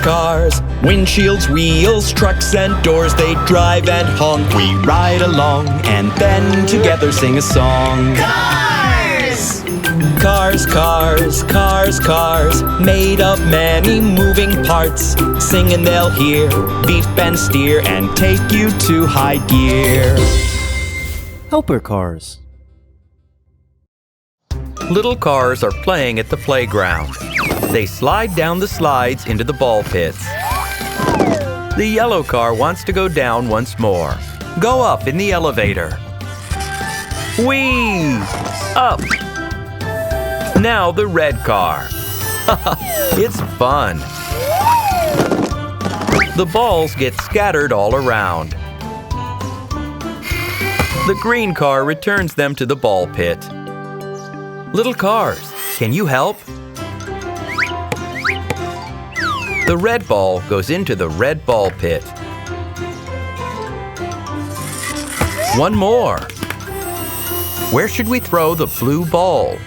Cars, cars, windshields, wheels, trucks and doors. They drive and honk, we ride along, and then together sing a song. Cars! Cars, cars, cars, cars, made of many moving parts. Sing and they'll hear, beep and steer, and take you to high gear. Helper cars. Little cars are playing at the playground. They slide down the slides into the ball pits. The yellow car wants to go down once more. Go up in the elevator. Whee! Up! Now the red car. It's fun. The balls get scattered all around. The green car returns them to the ball pit. Little cars, can you help? The red ball goes into the red ball pit. One more. Where should we throw the blue ball?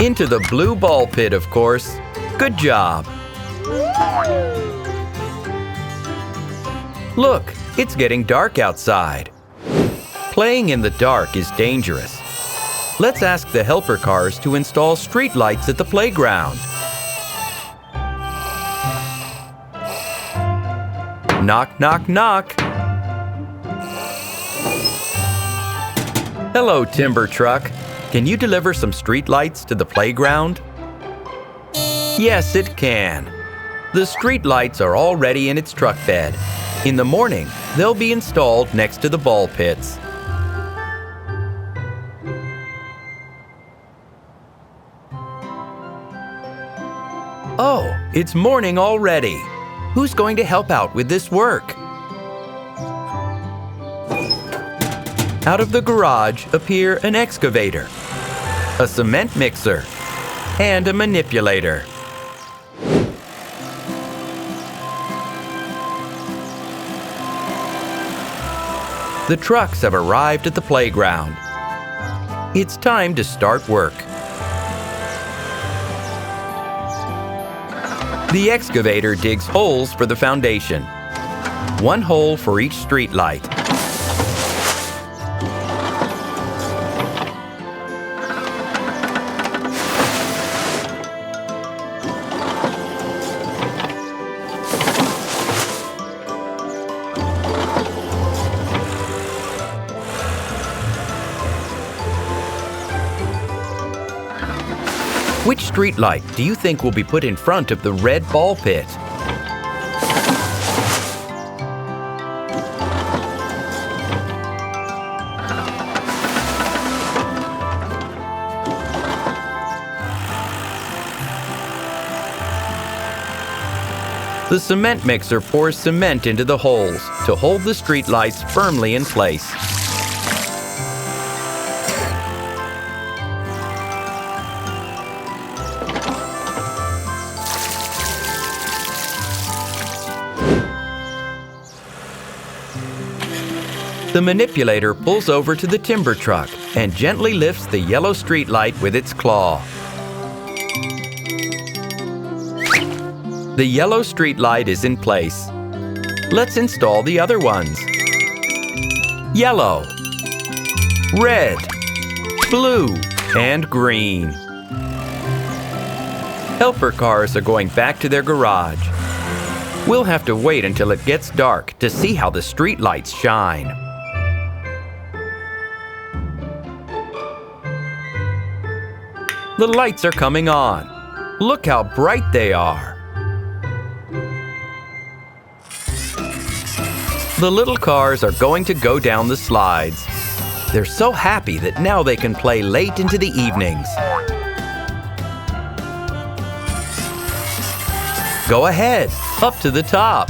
Into the blue ball pit, of course. Good job. Look, it's getting dark outside. Playing in the dark is dangerous. Let's ask the helper cars to install streetlights at the playground. Knock, knock, knock. Hello, timber truck. Can you deliver some streetlights to the playground? Yes, it can. The streetlights are already in its truck bed. In the morning, they'll be installed next to the ball pits. Oh, it's morning already. Who's going to help out with this work? Out of the garage appear an excavator, a cement mixer, and a manipulator. The trucks have arrived at the playground. It's time to start work. The excavator digs holes for the foundation. One hole for each street light. Which street light do you think will be put in front of the red ball pit? The cement mixer pours cement into the holes to hold the street lights firmly in place. The manipulator pulls over to the timber truck and gently lifts the yellow street light with its claw. The yellow street light is in place. Let's install the other ones. Yellow, red, blue, and green. Helper cars are going back to their garage. We'll have to wait until it gets dark to see how the street lights shine. The lights are coming on. Look how bright they are. The little cars are going to go down the slides. They're so happy that now they can play late into the evenings. Go ahead, up to the top.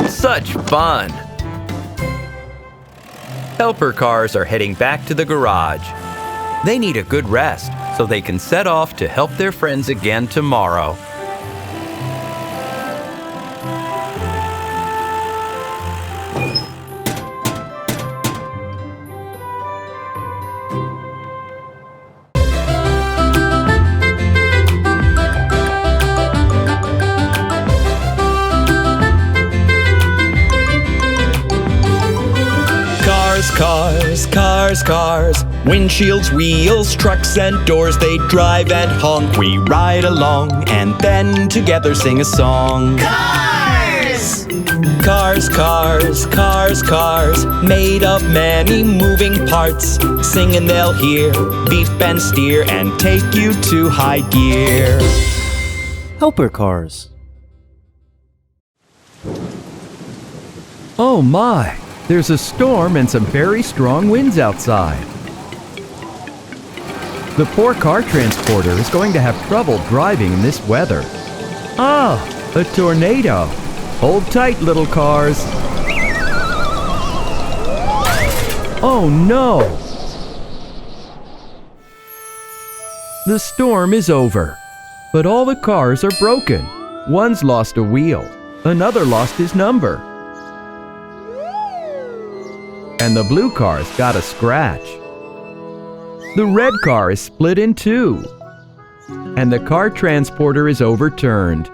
Such fun! Helper cars are heading back to the garage. They need a good rest so they can set off to help their friends again tomorrow. Cars, cars, windshields, wheels, trucks and doors, they drive and honk. We ride along and then together sing a song. Cars! Cars, cars, cars, cars, made of many moving parts. Sing and they'll hear, beep and steer, and take you to high gear. Helper cars. Oh my! There's a storm and some very strong winds outside. The poor car transporter is going to have trouble driving in this weather. Ah! A tornado! Hold tight, little cars! Oh no! The storm is over, but all the cars are broken. One's lost a wheel, another lost his number. And the blue car's got a scratch. The red car is split in two. And the car transporter is overturned.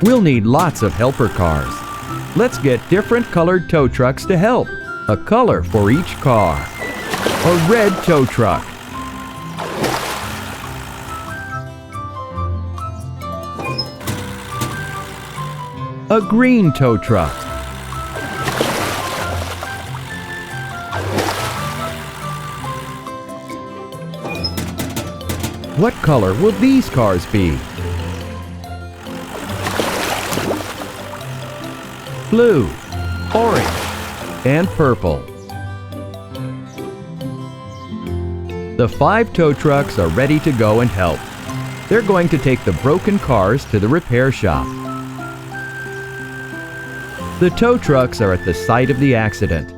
We'll need lots of helper cars. Let's get different colored tow trucks to help. A color for each car. A red tow truck. A green tow truck. What color will these cars be? Blue, orange, and purple. The 5 tow trucks are ready to go and help. They're going to take the broken cars to the repair shop. The tow trucks are at the site of the accident.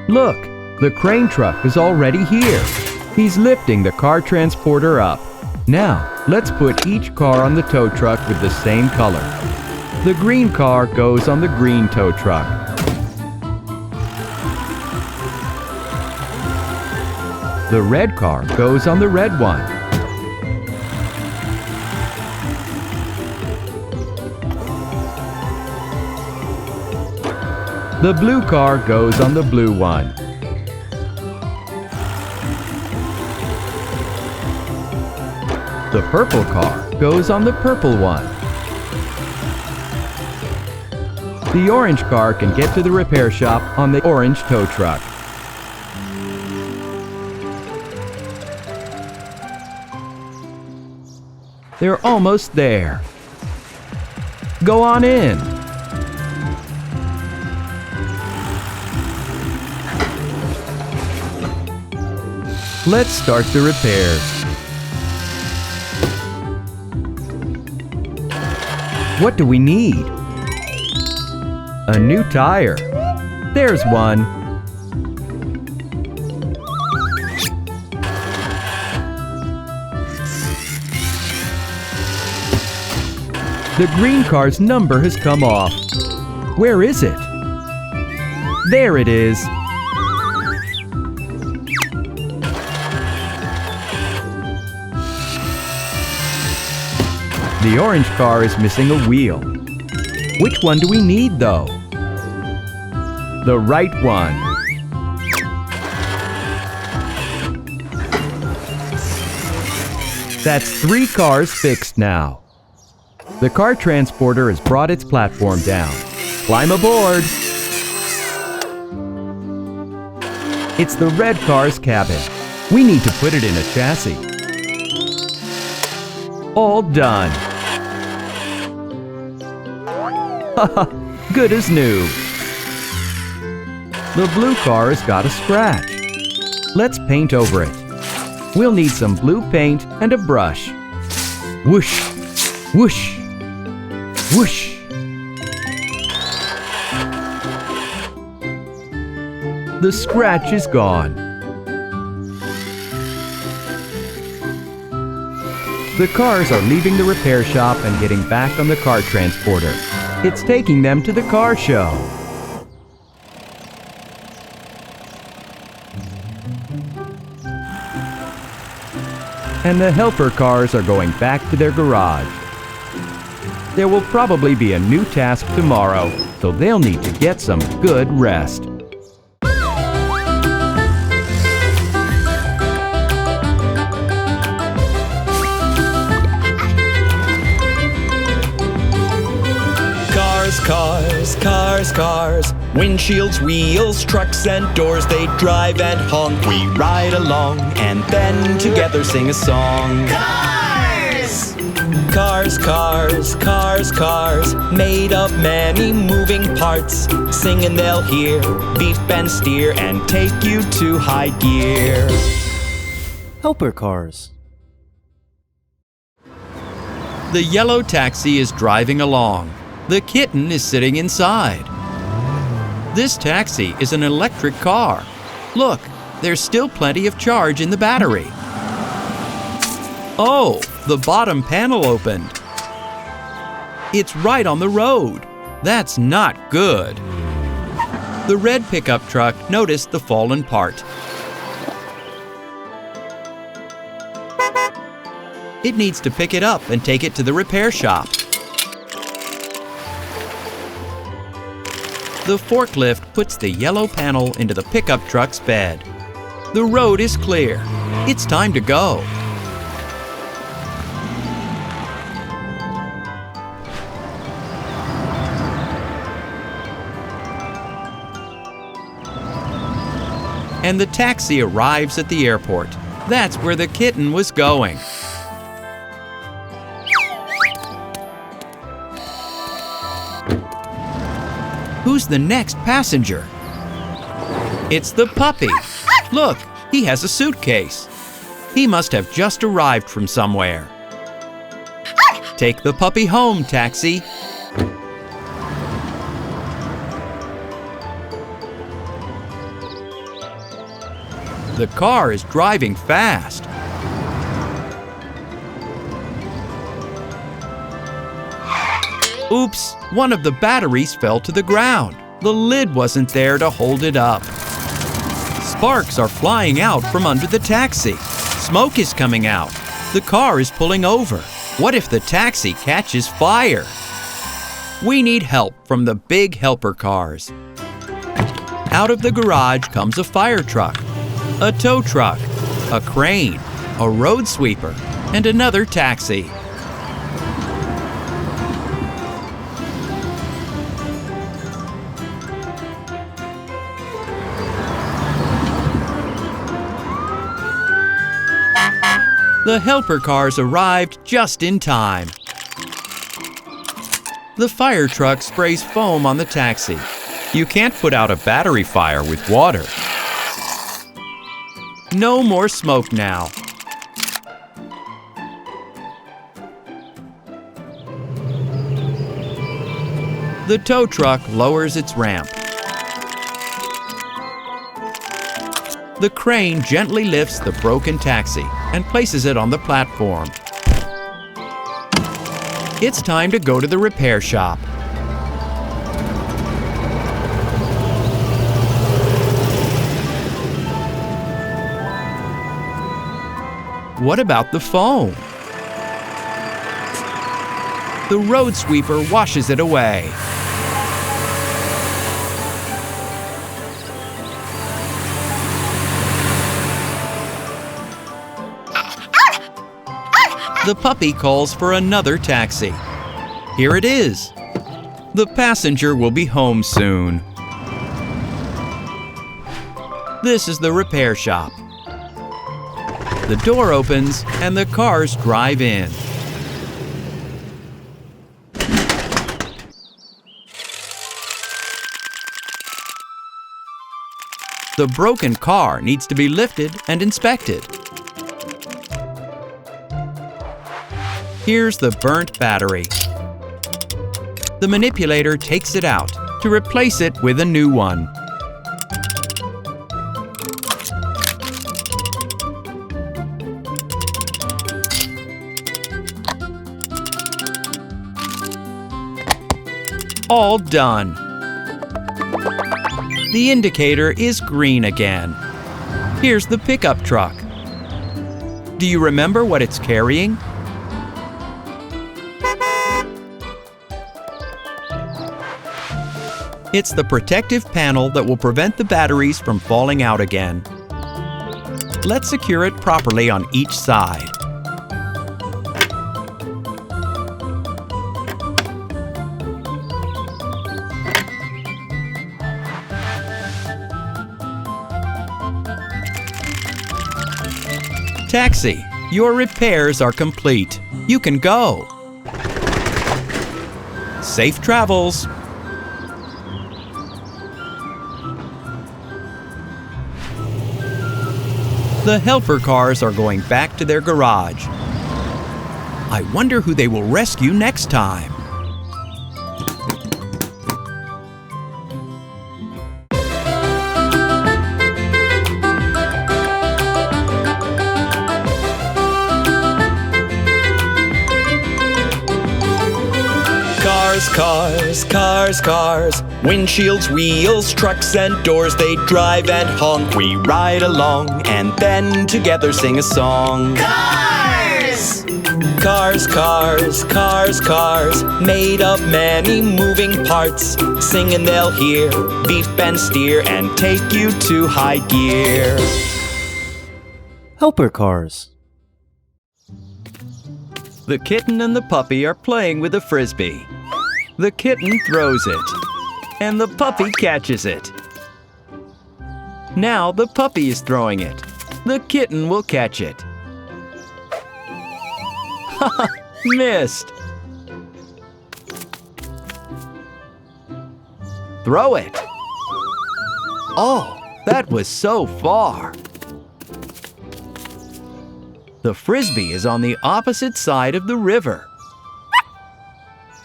Look, the crane truck is already here. He's lifting the car transporter up. Now, let's put each car on the tow truck with the same color. The green car goes on the green tow truck. The red car goes on the red one. The blue car goes on the blue one. The purple car goes on the purple one. The orange car can get to the repair shop on the orange tow truck. They're almost there. Go on in. Let's start the repairs. What do we need? A new tire. There's one. The green car's number has come off. Where is it? There it is. The orange car is missing a wheel. Which one do we need, though? The right one. That's 3 cars fixed now. The car transporter has brought its platform down. Climb aboard! It's the red car's cabin. We need to put it in a chassis. All done. Haha, good as new. The blue car has got a scratch. Let's paint over it. We'll need some blue paint and a brush. Whoosh, whoosh, whoosh. The scratch is gone. The cars are leaving the repair shop and getting back on the car transporter. It's taking them to the car show. And the helper cars are going back to their garage. There will probably be a new task tomorrow, so they'll need to get some good rest. Cars, cars, cars, cars. Windshields, wheels, trucks and doors. They drive and honk. We ride along and then together sing a song. Cars! Cars, cars, cars, cars. Made of many moving parts. Sing and they'll hear, beep and steer, and take you to high gear. Helper cars. The yellow taxi is driving along. The kitten is sitting inside. This taxi is an electric car. Look, there's still plenty of charge in the battery. Oh, the bottom panel opened. It's right on the road. That's not good. The red pickup truck noticed the fallen part. It needs to pick it up and take it to the repair shop. The forklift puts the yellow panel into the pickup truck's bed. The road is clear. It's time to go. And the taxi arrives at the airport. That's where the kitten was going. Who's the next passenger? It's the puppy. Look, he has a suitcase. He must have just arrived from somewhere. Take the puppy home, taxi. The car is driving fast. Oops, one of the batteries fell to the ground. The lid wasn't there to hold it up. Sparks are flying out from under the taxi. Smoke is coming out. The car is pulling over. What if the taxi catches fire? We need help from the big helper cars. Out of the garage comes a fire truck, a tow truck, a crane, a road sweeper, and another taxi. The helper cars arrived just in time. The fire truck sprays foam on the taxi. You can't put out a battery fire with water. No more smoke now. The tow truck lowers its ramp. The crane gently lifts the broken taxi and places it on the platform. It's time to go to the repair shop. What about the foam? The road sweeper washes it away. The puppy calls for another taxi. Here it is. The passenger will be home soon. This is the repair shop. The door opens and the cars drive in. The broken car needs to be lifted and inspected. Here's the burnt battery. The manipulator takes it out to replace it with a new one. All done. The indicator is green again. Here's the pickup truck. Do you remember what it's carrying? It's the protective panel that will prevent the batteries from falling out again. Let's secure it properly on each side. Taxi, your repairs are complete. You can go. Safe travels. The helper cars are going back to their garage. I wonder who they will rescue next time. Cars, cars, cars, cars. Windshields, wheels, trucks and doors. They drive and honk. We ride along and then together sing a song. Cars! Cars, cars, cars, cars. Made of many moving parts. Sing and they'll hear, beep and steer, and take you to high gear. Helper cars. The kitten and the puppy are playing with a frisbee. The kitten throws it, and the puppy catches it. Now the puppy is throwing it. The kitten will catch it. Ha! Missed! Throw it! Oh, that was so far! The frisbee is on the opposite side of the river.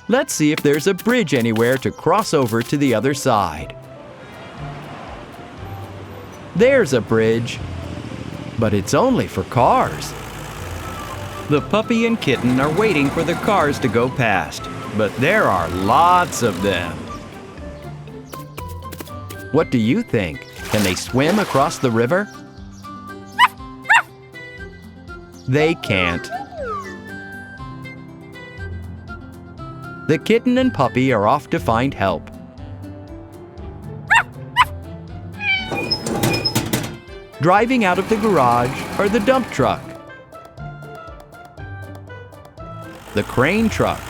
Let's see if there's a bridge anywhere to cross over to the other side. There's a bridge, but it's only for cars. The puppy and kitten are waiting for the cars to go past, but there are lots of them. What do you think? Can they swim across the river? They can't. The kitten and puppy are off to find help. Driving out of the garage are the dump truck, the crane truck,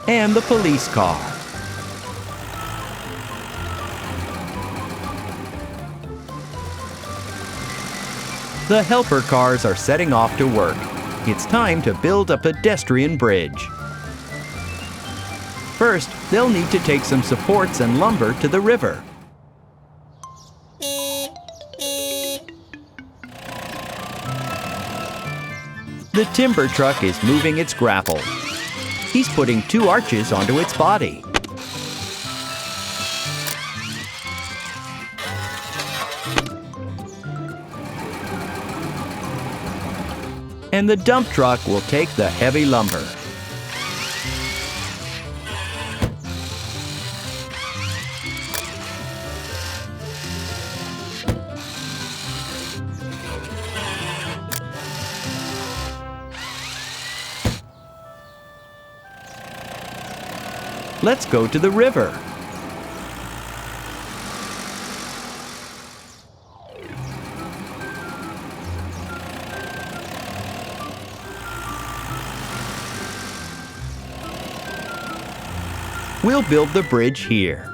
and the police car. The helper cars are setting off to work. It's time to build a pedestrian bridge. First, they'll need to take some supports and lumber to the river. The timber truck is moving its grapple. He's putting 2 arches onto its body. And the dump truck will take the heavy lumber. Let's go to the river. We'll build the bridge here.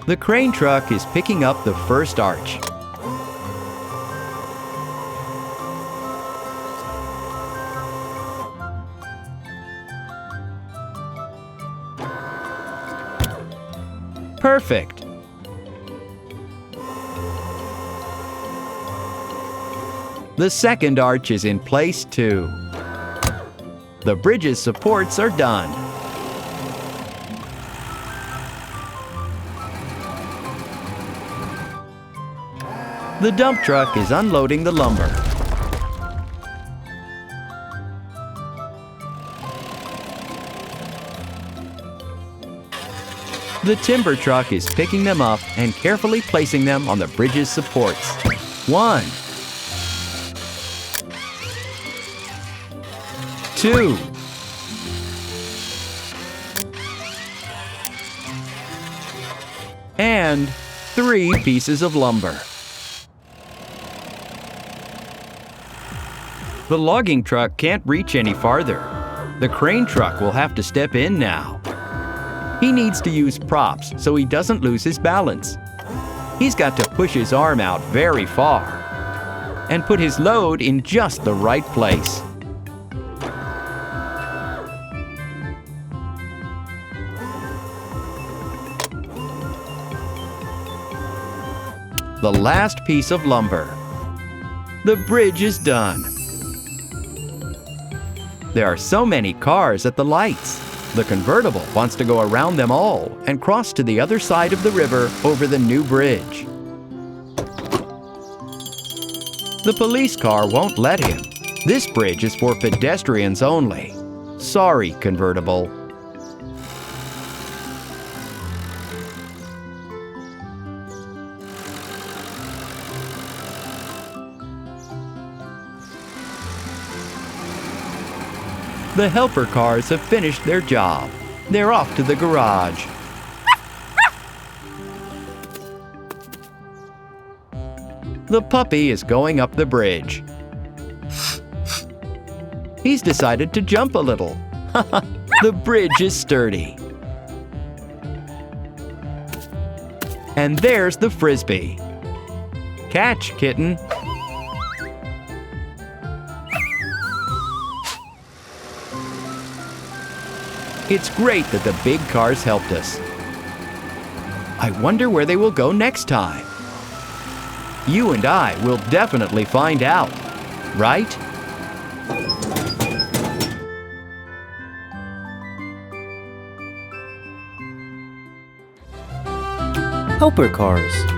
The crane truck is picking up the first arch. Perfect. The second arch is in place too. The bridge's supports are done. The dump truck is unloading the lumber. The timber truck is picking them up and carefully placing them on the bridge's supports. 1, 2, and 3 pieces of lumber. The logging truck can't reach any farther. The crane truck will have to step in now. He needs to use props so he doesn't lose his balance. He's got to push his arm out very far and put his load in just the right place. The last piece of lumber. The bridge is done. There are so many cars at the lights. The convertible wants to go around them all and cross to the other side of the river over the new bridge. The police car won't let him. This bridge is for pedestrians only. Sorry, convertible. The helper cars have finished their job. They're off to the garage. The puppy is going up the bridge. He's decided to jump a little. The bridge is sturdy. And there's the frisbee. Catch, kitten. It's great that the big cars helped us. I wonder where they will go next time. You and I will definitely find out, right? Helper cars.